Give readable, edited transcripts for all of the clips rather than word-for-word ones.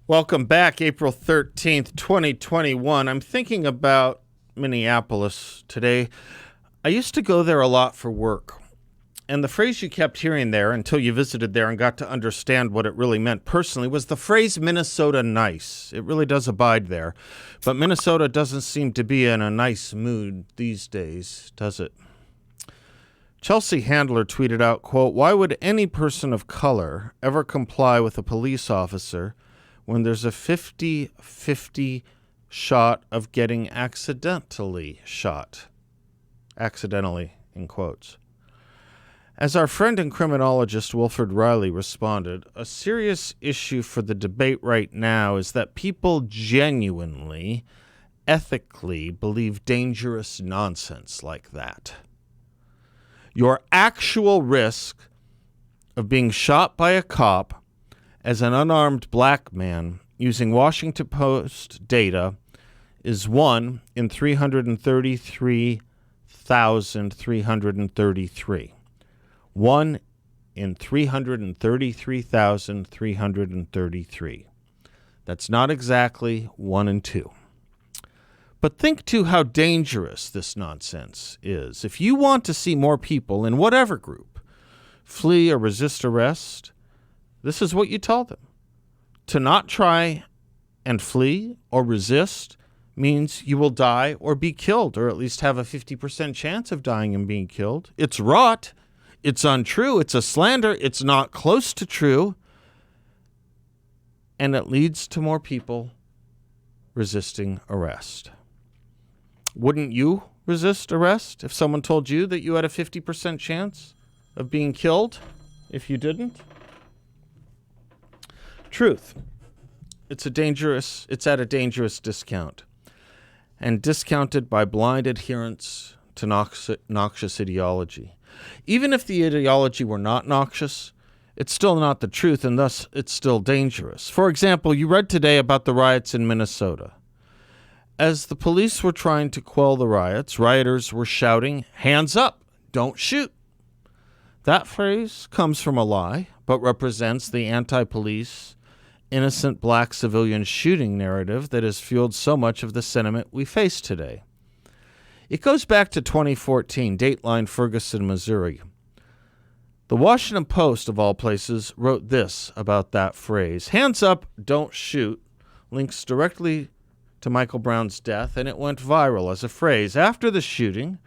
Welcome back, April 13th, 2021. I'm thinking about Minneapolis today. I used to go there a lot for work. And the phrase you kept hearing there until you visited there and got to understand what it really meant personally was the phrase Minnesota nice. It really does abide there. But Minnesota doesn't seem to be in a nice mood these days, does it? Chelsea Handler tweeted out, quote, "Why would any person of color ever comply with a police officer when there's a 50-50 shot of getting accidentally shot?" Accidentally, in quotes. As our friend and criminologist Wilfred Riley responded, a serious issue for the debate right now is that people genuinely, ethically believe dangerous nonsense like that. Your actual risk of being shot by a cop as an unarmed black man using Washington Post data is 1 in 333,333. 1 in 333,333. That's not exactly 1 in 2. But think, too, how dangerous this nonsense is. If you want to see more people in whatever group flee or resist arrest, this is what you tell them. To not try and flee or resist means you will die or be killed, or at least have a 50% chance of dying and being killed. It's rot. It's untrue. It's a slander. It's not close to true. And it leads to more people resisting arrest. Wouldn't you resist arrest if someone told you that you had a 50% chance of being killed if you didn't? Truth. It's at a dangerous discount, and discounted by blind adherence to noxious ideology. Even if the ideology were not noxious, it's still not the truth, and thus it's still dangerous. For example, you read today about the riots in Minnesota. As the police were trying to quell the riots, rioters were shouting, "Hands up, don't shoot." That phrase comes from a lie, but represents the anti-police, innocent black civilian shooting narrative that has fueled so much of the sentiment we face today. It goes back to 2014, Dateline, Ferguson, Missouri. The Washington Post, of all places, wrote this about that phrase. "Hands up, don't shoot" links directly to Michael Brown's death, and it went viral as a phrase. After the shooting,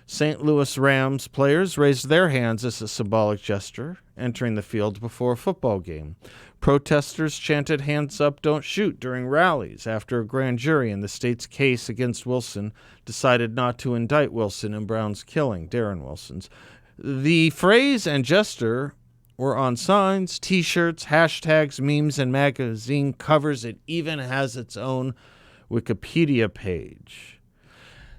St. Louis Rams players raised their hands as a symbolic gesture, entering the field before a football game. Protesters chanted "Hands up, don't shoot" during rallies after a grand jury in the state's case against Wilson decided not to indict Wilson in Brown's killing, Darren Wilson's. The phrase and gesture were on signs, T-shirts, hashtags, memes, and magazine covers. It even has its own Wikipedia page.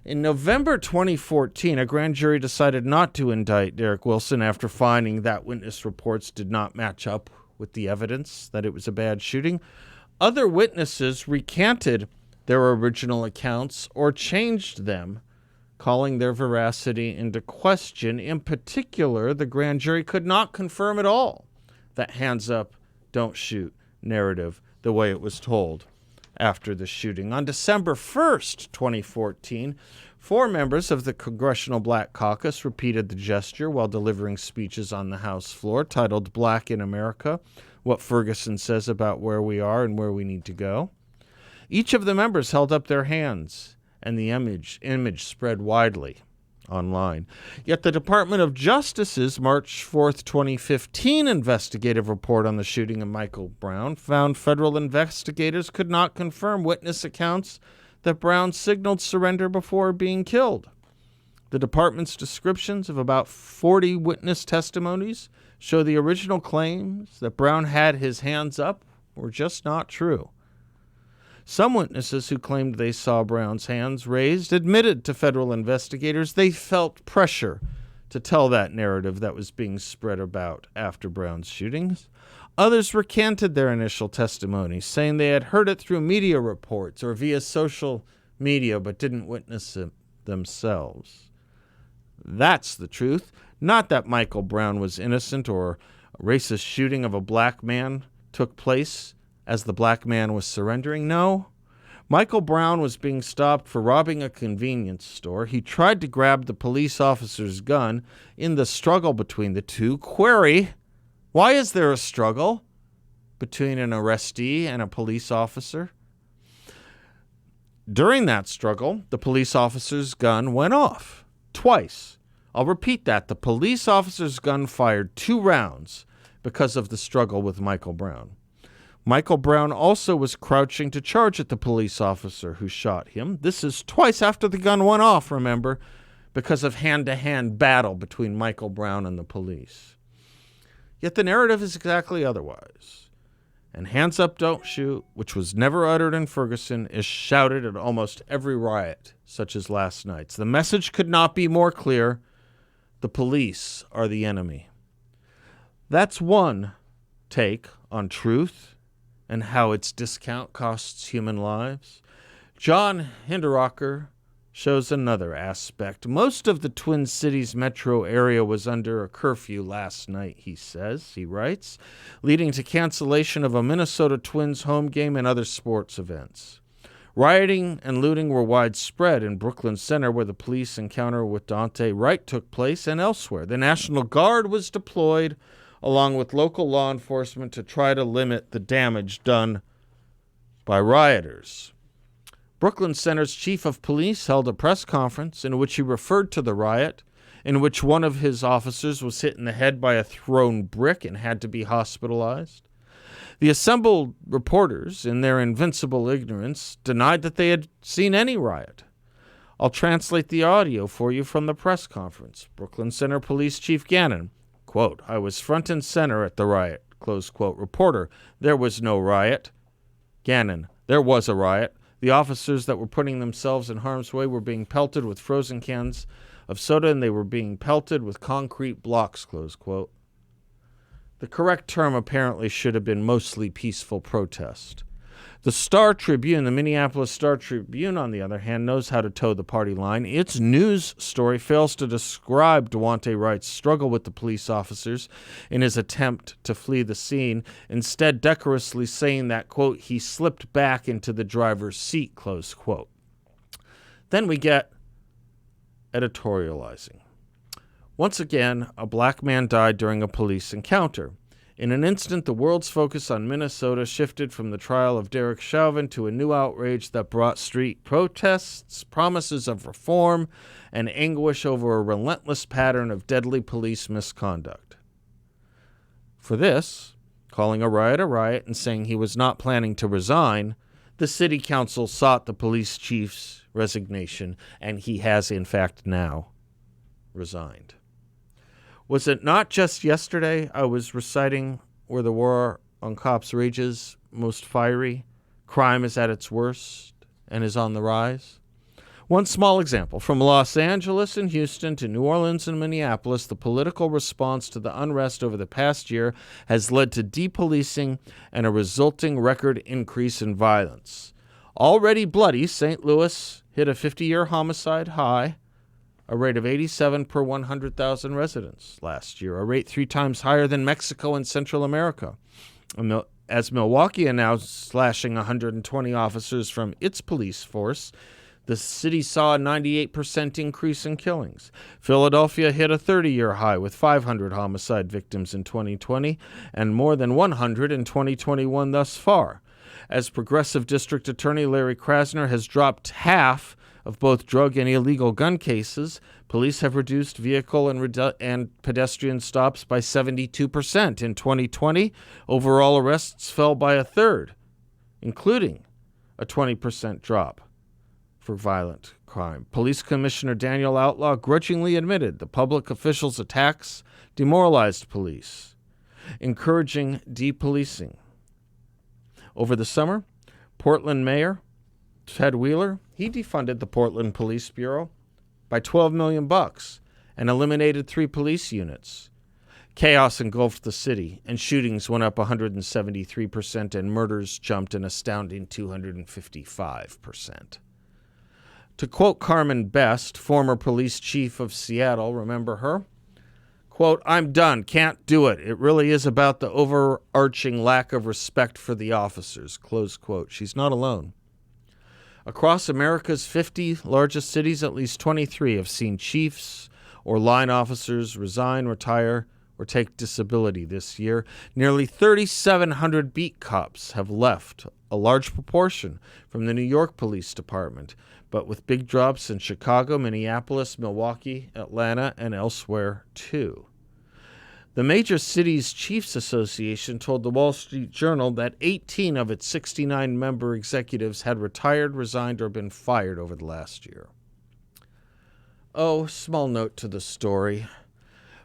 In November 2014, a grand jury decided not to indict Derek Wilson after finding that witness reports did not match up with the evidence that it was a bad shooting. Other witnesses recanted their original accounts or changed them, calling their veracity into question. In particular, the grand jury could not confirm at all that "hands up, don't shoot" narrative the way it was told after the shooting. On December 1st, 2014, 4 members of the Congressional Black Caucus repeated the gesture while delivering speeches on the House floor titled "Black in America: What Ferguson Says About Where We Are and Where We Need to Go." Each of the members held up their hands, and the image spread widely online. Yet the Department of Justice's March 4th, 2015 investigative report on the shooting of Michael Brown found federal investigators could not confirm witness accounts that Brown signaled surrender before being killed. The department's descriptions of about 40 witness testimonies show the original claims that Brown had his hands up were just not true. Some witnesses who claimed they saw Brown's hands raised admitted to federal investigators they felt pressure to tell that narrative that was being spread about after Brown's shootings. Others recanted their initial testimony, saying they had heard it through media reports or via social media but didn't witness it themselves. That's the truth, not that Michael Brown was innocent or a racist shooting of a black man took place as the black man was surrendering? No. Michael Brown was being stopped for robbing a convenience store. He tried to grab the police officer's gun in the struggle between the two. Query, why is there a struggle between an arrestee and a police officer? During that struggle, the police officer's gun went off twice. I'll repeat that. The police officer's gun fired 2 rounds because of the struggle with Michael Brown. Michael Brown also was crouching to charge at the police officer who shot him. This is twice after the gun went off, remember, because of hand-to-hand battle between Michael Brown and the police. Yet the narrative is exactly otherwise. And hands up, don't shoot, which was never uttered in Ferguson, is shouted at almost every riot, such as last night's. The message could not be more clear. The police are the enemy. That's one take on truth and how its discount costs human lives. John Hinderaker shows another aspect. Most of the Twin Cities metro area was under a curfew last night, he writes, leading to cancellation of a Minnesota Twins home game and other sports events. Rioting and looting were widespread in Brooklyn Center, where the police encounter with Daunte Wright took place, and elsewhere. The National Guard was deployed along with local law enforcement to try to limit the damage done by rioters. Brooklyn Center's chief of police held a press conference in which he referred to the riot, in which one of his officers was hit in the head by a thrown brick and had to be hospitalized. The assembled reporters, in their invincible ignorance, denied that they had seen any riot. I'll translate the audio for you from the press conference. Brooklyn Center Police Chief Gannon, quote, "I was front and center at the riot," close quote. Reporter, "There was no riot." Gannon, "There was a riot. The officers that were putting themselves in harm's way were being pelted with frozen cans of soda, and they were being pelted with concrete blocks," close quote. The correct term apparently should have been mostly peaceful protest. The Minneapolis Star-Tribune, on the other hand, knows how to toe the party line. Its news story fails to describe Daunte Wright's struggle with the police officers in his attempt to flee the scene, instead decorously saying that, quote, "he slipped back into the driver's seat," close quote. Then we get editorializing. Once again, a black man died during a police encounter. In an instant, the world's focus on Minnesota shifted from the trial of Derek Chauvin to a new outrage that brought street protests, promises of reform, and anguish over a relentless pattern of deadly police misconduct. For this, calling a riot and saying he was not planning to resign, the city council sought the police chief's resignation, and he has, in fact, now resigned. Was it not just yesterday I was reciting where the war on cops rages most fiery, crime is at its worst, and is on the rise? One small example. From Los Angeles and Houston to New Orleans and Minneapolis, the political response to the unrest over the past year has led to depolicing and a resulting record increase in violence. Already bloody, St. Louis hit a 50-year homicide high, a rate of 87 per 100,000 residents last year, a rate 3 times higher than Mexico and Central America. As Milwaukee announced slashing 120 officers from its police force, the city saw a 98% increase in killings. Philadelphia hit a 30-year high with 500 homicide victims in 2020 and more than 100 in 2021 thus far. As Progressive District Attorney Larry Krasner has dropped half of both drug and illegal gun cases, police have reduced vehicle and pedestrian stops by 72%. In 2020, overall arrests fell by a third, including a 20% drop for violent crime. Police Commissioner Daniel Outlaw grudgingly admitted the public officials' attacks demoralized police, encouraging depolicing. Over the summer, Portland Mayor Ted Wheeler, he defunded the Portland Police Bureau by $12 million and eliminated 3 police units. Chaos engulfed the city, and shootings went up 173%, and murders jumped an astounding 255%. To quote Carmen Best, former police chief of Seattle, remember her? Quote, "I'm done. Can't do it. It really is about the overarching lack of respect for the officers." Close quote. She's not alone. Across America's 50 largest cities, at least 23 have seen chiefs or line officers resign, retire, or take disability this year. Nearly 3,700 beat cops have left, a large proportion from the New York Police Department, but with big drops in Chicago, Minneapolis, Milwaukee, Atlanta, and elsewhere too. The Major Cities Chiefs Association told the Wall Street Journal that 18 of its 69 member executives had retired, resigned, or been fired over the last year. Oh, small note to the story.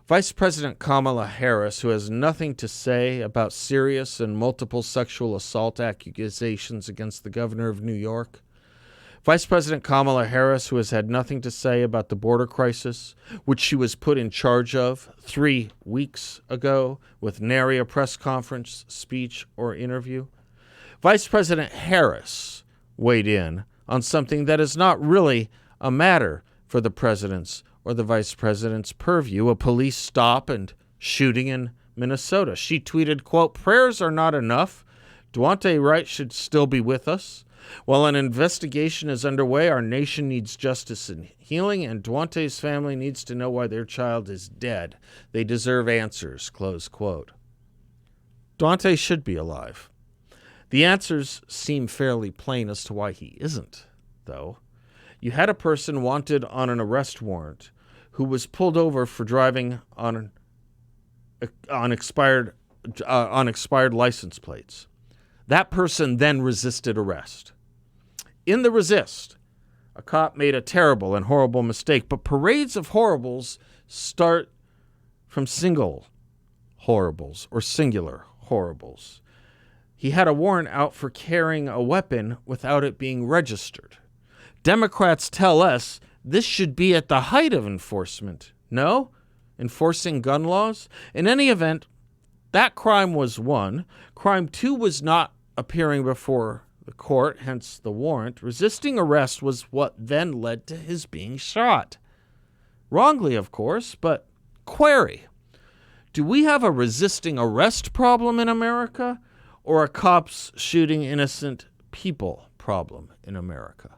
Vice President Kamala Harris, who has nothing to say about serious and multiple sexual assault accusations against the governor of New York. Vice President Kamala Harris, who has had nothing to say about the border crisis, which she was put in charge of 3 weeks ago with nary a press conference, speech, or interview. Vice President Harris weighed in on something that is not really a matter for the president's or the vice president's purview, a police stop and shooting in Minnesota. She tweeted, quote, "Prayers are not enough. Daunte Wright should still be with us. While an investigation is underway, our nation needs justice and healing, and Daunte's family needs to know why their child is dead. They deserve answers," close quote. Daunte should be alive. The answers seem fairly plain as to why he isn't, though. You had a person wanted on an arrest warrant who was pulled over for driving on expired license plates. That person then resisted arrest. In the resist, a cop made a terrible and horrible mistake, but parades of horribles start from single horribles or singular horribles. He had a warrant out for carrying a weapon without it being registered. Democrats tell us this should be at the height of enforcement. No? Enforcing gun laws? In any event, that crime was one. Crime two was not appearing before the court, hence the warrant. Resisting arrest was what then led to his being shot. Wrongly, of course, but query. Do we have a resisting arrest problem in America or a cops shooting innocent people problem in America?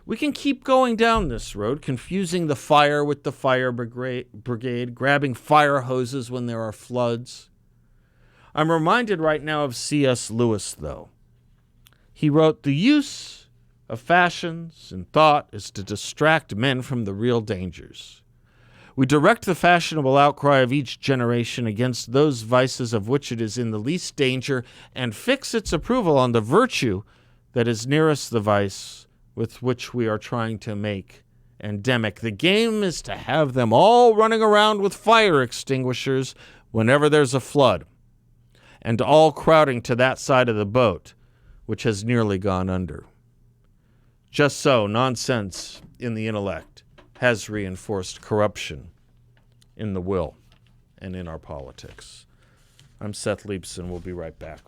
We can keep going down this road, confusing the fire with the fire brigade, grabbing fire hoses when there are floods. I'm reminded right now of C.S. Lewis, though. He wrote, "The use of fashions and thought is to distract men from the real dangers. We direct the fashionable outcry of each generation against those vices of which it is in the least danger and fix its approval on the virtue that is nearest the vice with which we are trying to make endemic. The game is to have them all running around with fire extinguishers whenever there's a flood, and all crowding to that side of the boat, which has nearly gone under." Just so, nonsense in the intellect has reinforced corruption in the will and in our politics. I'm Seth Leibson. We'll be right back.